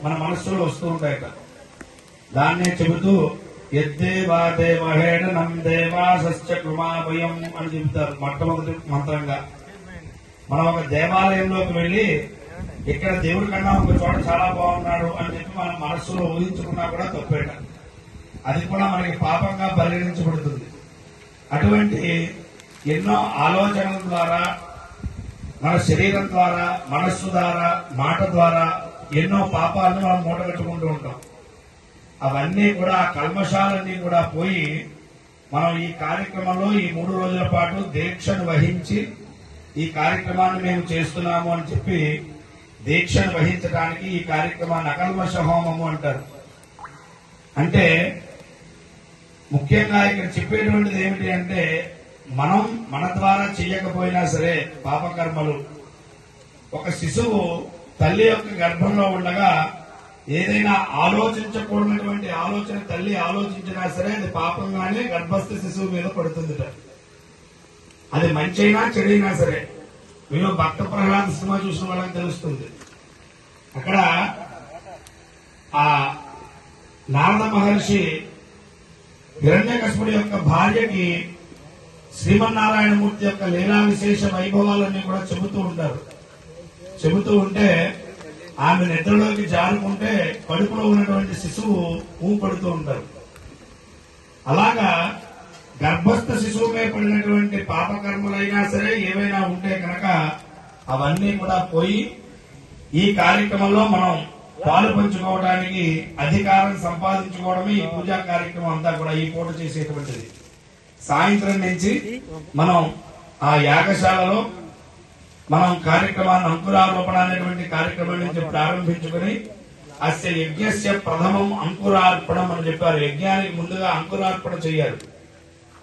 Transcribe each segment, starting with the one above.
మన మనస్సులో వస్తూ ఉంటాయట. దాన్నే చెబుతూ యద్దేవా దేవహేళనం దేవాసశ్చ కృమాభయం అని చెబుతారు మొట్టమొదటి మంత్రంగా. మనం ఒక దేవాలయంలోకి వెళ్లి ఇక్కడ దేవుడి కన్నా ఒక చోట చాలా బాగున్నాడు అని చెప్పి మన మనస్సులో ఊహించుకున్నా కూడా తప్పేట. అది కూడా మనకి పాపంగా పరిగణించబడుతుంది. అటువంటి ఎన్నో ఆలోచనల ద్వారా, మన శరీరం ద్వారా, మనస్సు ద్వారా, మాట ద్వారా ఎన్నో పాపాలను మనం మూటగట్టుకుంటూ ఉంటాం. అవన్నీ కూడా కల్మషాలన్నీ కూడా పోయి మనం ఈ కార్యక్రమంలో ఈ 3 రోజుల పాటు దీక్షను వహించి ఈ కార్యక్రమాన్ని మేము చేస్తున్నాము అని చెప్పి దీక్షను వహించడానికి ఈ కార్యక్రమాన్ని అకల్మష హోమము అంటారు. అంటే ముఖ్యంగా ఇక్కడ చెప్పేటువంటిది ఏమిటి అంటే, మనం మన ద్వారా చేయకపోయినా సరే పాపకర్మలు, ఒక శిశువు తల్లి యొక్క గర్భంలో ఉండగా ఏదైనా ఆలోచించకూడనటువంటి ఆలోచన తల్లి ఆలోచించినా సరే అది పాపంగానే గర్భస్థ శిశువు మీద పడుతుందిట. అది మంచైనా చెడైనా సరే. మీరు భక్త ప్రహ్లాద సినిమా చూసిన వాళ్ళకి తెలుస్తుంది. అక్కడ ఆ నారద మహర్షి హిరణ్యకశిపుడి యొక్క భార్యకి శ్రీమన్నారాయణమూర్తి యొక్క లీలా విశేష వైభవాలన్నీ కూడా చెబుతూ ఉంటారు. చెబుతూ ఉంటే ఆమె నిద్రలోకి జారుకుంటే కడుపులో ఉన్నటువంటి శిశువు ఊపడుతూ ఉంటారు. అలాగా గర్భస్థ శిశువుపై పడినటువంటి పాపకర్మలైనా సరే ఏవైనా ఉంటే కనుక అవన్నీ కూడా పోయి ఈ కార్యక్రమంలో మనం పాలు పంచుకోవడానికి అధికారం సంపాదించుకోవడమే ఈ పూజా కార్యక్రమం అంతా కూడా ఈ పూట చేసేటువంటిది. సాయంత్రం నుంచి మనం ఆ యాగశాలలో మనం కార్యక్రమాన్ని అంకురారోపణ అనేటువంటి కార్యక్రమం నుంచి ప్రారంభించుకుని అస్య యజ్ఞస్య ప్రథమం అంకురార్పణం అని చెప్పారు. యజ్ఞానికి ముందుగా అంకురార్పణ చేయాలి.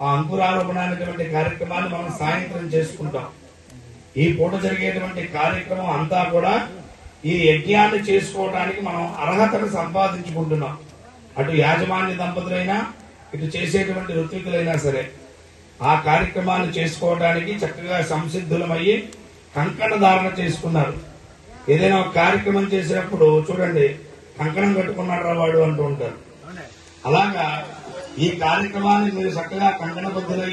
ఆ అంకురారోపణ అనేటువంటి కార్యక్రమాన్ని మనం సాయంత్రం చేసుకుంటాం. ఈ పూట జరిగేటువంటి కార్యక్రమం అంతా కూడా ఈ యజ్ఞాన్ని చేసుకోవడానికి మనం అర్హతను సంపాదించుకుంటున్నాం. అటు యాజమాన్య దంపతులైనా ఇటు చేసేటువంటి ఋత్వికులైనా సరే ఆ కార్యక్రమాన్ని చేసుకోవడానికి చక్కగా సంసిద్ధులమయ్యి కంకణ ధారణ చేసుకున్నారు. ఏదైనా ఒక కార్యక్రమం చేసినప్పుడు చూడండి, కంకణం కట్టుకున్నాడు వాడు అంటూ ఉంటారు. అలాగా ఈ కార్యక్రమాన్ని మీరు చక్కగా కంకణబద్ధులై